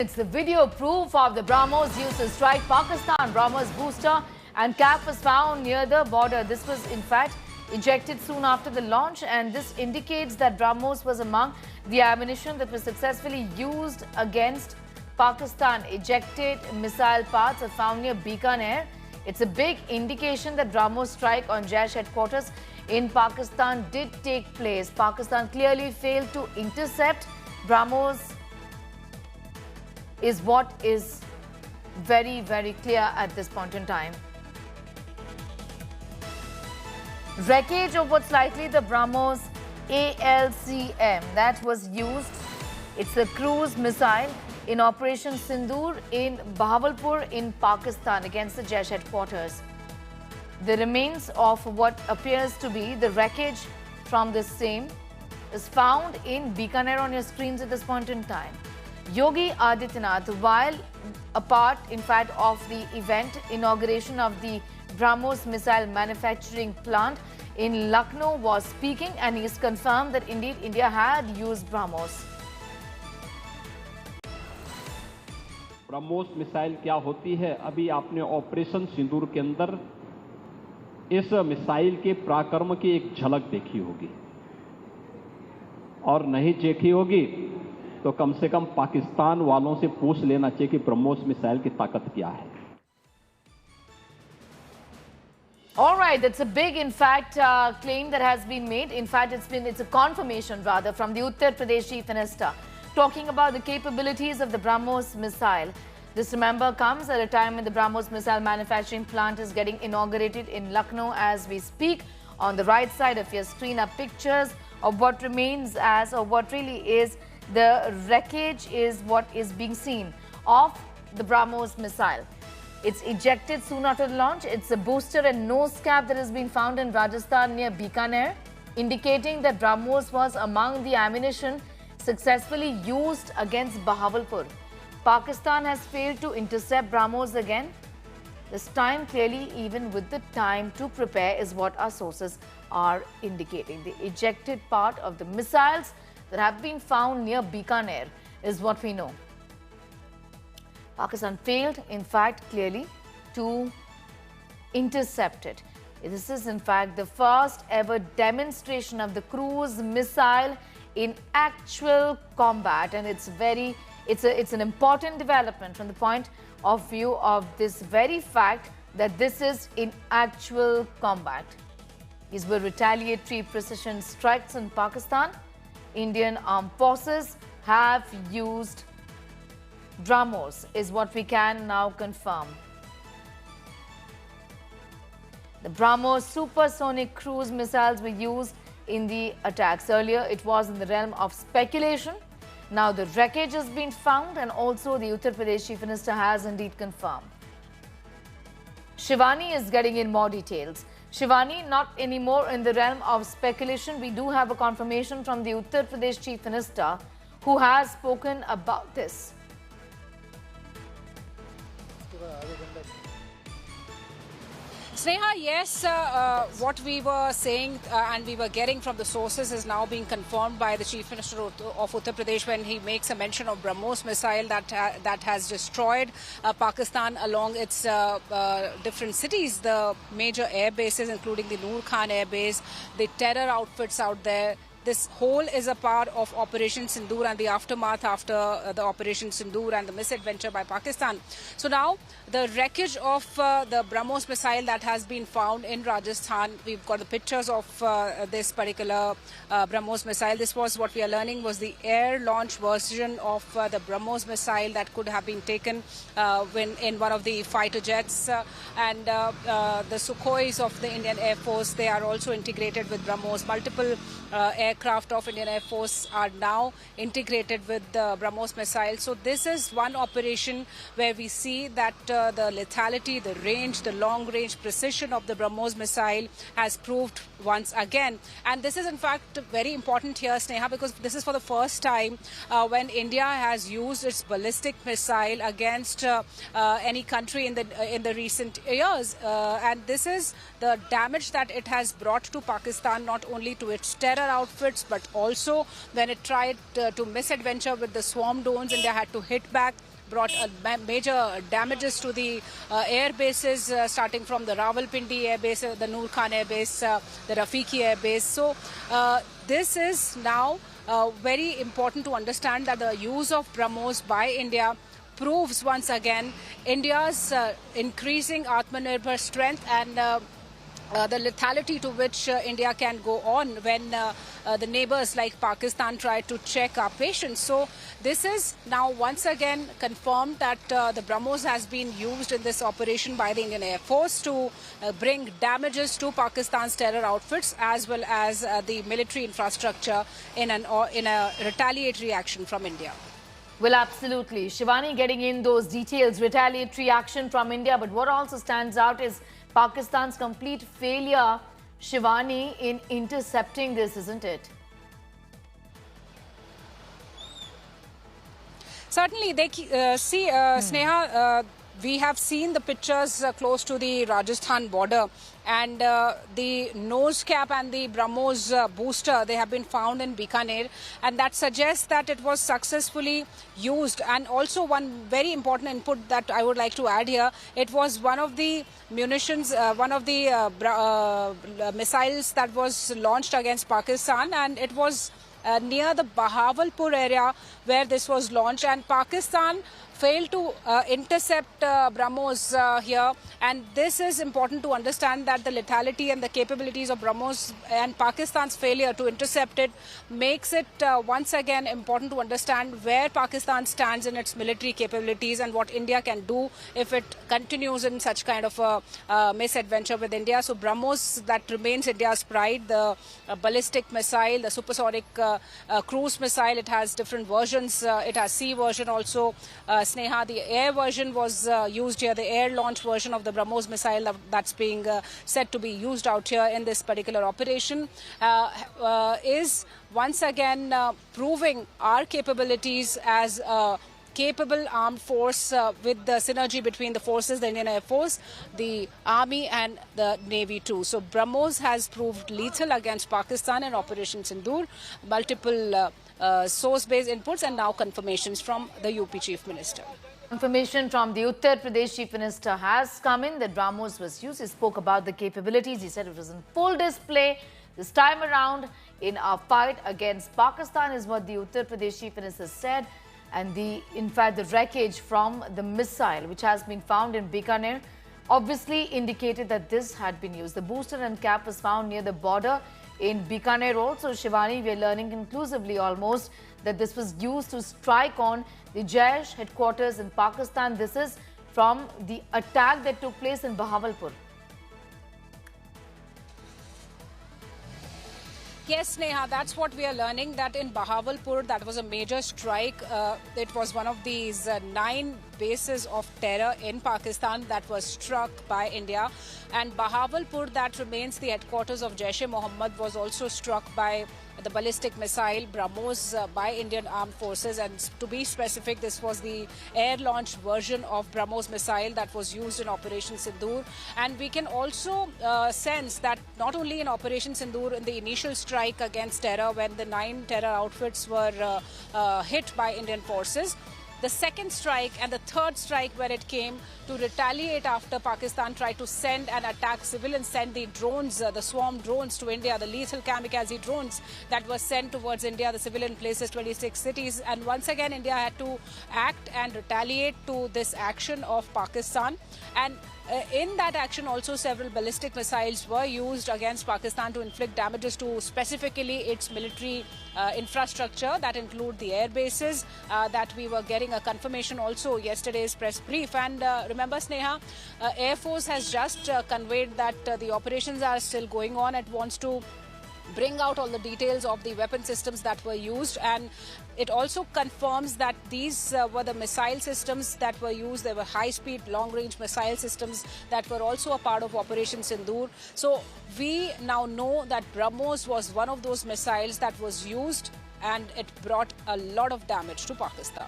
It's the video proof of the BrahMos used to strike Pakistan. BrahMos booster and cap was found near the border. This was in fact ejected soon after the launch, and this indicates that BrahMos was among the ammunition that was successfully used against Pakistan. Ejected missile parts are found near Bikaner. It's a big indication that BrahMos strike on Jaish headquarters in Pakistan did take place. Pakistan clearly failed to intercept. BrahMos is what is very, very clear at this point in time. Wreckage of what's likely the BrahMos ALCM that was used. It's a cruise missile in Operation Sindoor in Bahawalpur in Pakistan against the Jaish headquarters. The remains of what appears to be the wreckage from this same is found in Bikaner on your screens at this point in time. Yogi Adityanath, while a part, in fact, of the event inauguration of the BrahMos missile manufacturing plant in Lucknow, was speaking, and he has confirmed that indeed India had used BrahMos. BrahMos missile क्या होती है, अभी आपने operation सिंदूर के अंदर इस missile के पराक्रम की एक झलक देखी होगी, और नहीं देखी होगी तो कम से कम पाकिस्तान वालों से पूछ लेना चाहिए कि BrahMos मिसाइल की ताकत क्या है. All right, that's a big, in fact, claim that has been made. In fact, it's a confirmation rather from the Uttar Pradesh Chief Minister talking about the capabilities of the BrahMos missile. This, remember, comes at a time when the BrahMos missile manufacturing plant is getting inaugurated in Lucknow as we speak. On the right side of your screen are pictures of what remains as, or what really is, the wreckage is what is being seen of the BrahMos missile. It's ejected soon after the launch. It's a booster and nose cap that has been found in Rajasthan near Bikaner, indicating that BrahMos was among the ammunition successfully used against Bahawalpur. Pakistan has failed to intercept BrahMos again. This time, clearly, even with the time to prepare, is what our sources are indicating. The ejected part of the missiles that have been found near Bikaner is what we know. Pakistan failed, in fact, clearly to intercept it. This is, in fact, the first ever demonstration of the cruise missile in actual combat, and it's an important development from the point of view of this very fact that this is in actual combat. These were retaliatory precision strikes in Pakistan. Indian armed forces have used BrahMos, is what we can now confirm. The BrahMos supersonic cruise missiles were used in the attacks. Earlier, it was in the realm of speculation. Now the wreckage has been found, and also the Uttar Pradesh Chief Minister has indeed confirmed. Shivani is getting in more details. Shivani, not anymore in the realm of speculation. We do have a confirmation from the Uttar Pradesh Chief Minister who has spoken about this. Sneha, yes, what we were saying and we were getting from the sources is now being confirmed by the Chief Minister of Uttar Pradesh when he makes a mention of BrahMos missile that has destroyed Pakistan along its different cities, the major air bases, including the Noor Khan Air Base, the terror outfits out there. This whole is a part of Operation Sindoor and the aftermath after the Operation Sindoor and the misadventure by Pakistan. So now the wreckage of the BrahMos missile that has been found in Rajasthan, we've got the pictures of this particular BrahMos missile. This was what we are learning was the air launch version of the BrahMos missile that could have been taken when in one of the fighter jets, and the Sukhois of the Indian Air Force, they are also integrated with BrahMos. Multiple aircraft of Indian Air Force are now integrated with the BrahMos missile. So this is one operation where we see that the lethality, the range, the long-range precision of the BrahMos missile has proved once again. And this is in fact very important here, Sneha, because this is for the first time when India has used its ballistic missile against any country in the recent years. And this is the damage that it has brought to Pakistan, not only to its terror outfits, but also when it tried to misadventure with the swarm drones, India had to hit back. brought major damages to the air bases, starting from the Rawalpindi air base, the Noor Khan air base, the Rafiki air base. So this is now very important to understand that the use of BrahMos by India proves once again India's increasing Atmanirbhar strength and the lethality to which India can go on when the neighbors like Pakistan try to check our patience. So this is now once again confirmed that the BrahMos has been used in this operation by the Indian Air Force to bring damages to Pakistan's terror outfits as well as the military infrastructure in a retaliatory action from India. Well, absolutely. Shivani getting in those details, retaliatory action from India. But what also stands out is Pakistan's complete failure, Shivani, in intercepting this, isn't it? Certainly, they Sneha, we have seen the pictures close to the Rajasthan border, and the nose cap and the BrahMos booster, they have been found in Bikaner, and that suggests that it was successfully used. And also one very important input that I would like to add here, it was one of the munitions, one of the missiles that was launched against Pakistan, and it was near the Bahawalpur area where this was launched, and Pakistan failed to intercept BrahMos here. And this is important to understand, that the lethality and the capabilities of BrahMos and Pakistan's failure to intercept it makes it once again important to understand where Pakistan stands in its military capabilities and what India can do if it continues in such kind of a misadventure with India. So BrahMos, that remains India's pride, the ballistic missile, the supersonic cruise missile. It has different versions. It has sea version also. Sneha, the air version was used here, the air launch version of the BrahMos missile that's being said to be used out here in this particular operation is once again proving our capabilities as a capable armed force with the synergy between the forces, the Indian Air Force, the Army and the Navy too. So BrahMos has proved lethal against Pakistan in Operation Sindoor. Multiple source-based inputs and now confirmations from the UP Chief Minister. Confirmation from the Uttar Pradesh Chief Minister has come in that BrahMos was used. He spoke about the capabilities. He said it was in full display this time around in our fight against Pakistan, is what the Uttar Pradesh Chief Minister said. And in fact, the wreckage from the missile which has been found in Bikaner obviously indicated that this had been used. The booster and cap was found near the border in Bikaner also. Shivani, we are learning conclusively almost that this was used to strike on the Jaish headquarters in Pakistan. This is from the attack that took place in Bahawalpur. Yes, Neha, that's what we are learning, that in Bahawalpur, that was a major strike. It was one of these 9 bases of terror in Pakistan that was struck by India. And Bahawalpur, that remains the headquarters of Jaish-e-Mohammad, was also struck by the ballistic missile BrahMos by Indian Armed Forces. And to be specific, this was the air-launched version of BrahMos missile that was used in Operation Sindoor. And we can also sense that not only in Operation Sindoor, in the initial strike against terror, when the 9 terror outfits were hit by Indian forces, the second strike and the third strike where it came to retaliate after Pakistan tried to send and attack civilians, send the drones, the swarm drones to India, the lethal kamikaze drones that were sent towards India, the civilian places, 26 cities. And once again, India had to act and retaliate to this action of Pakistan. And in that action also, several ballistic missiles were used against Pakistan to inflict damages to specifically its military infrastructure that include the air bases that we were getting a confirmation also yesterday's press brief. And remember, Sneha, Air Force has just conveyed that the operations are still going on. It wants to bring out all the details of the weapon systems that were used, and it also confirms that these were the missile systems that were used. They were high-speed, long-range missile systems that were also a part of Operation Sindoor. So we now know that BrahMos was one of those missiles that was used, and it brought a lot of damage to Pakistan.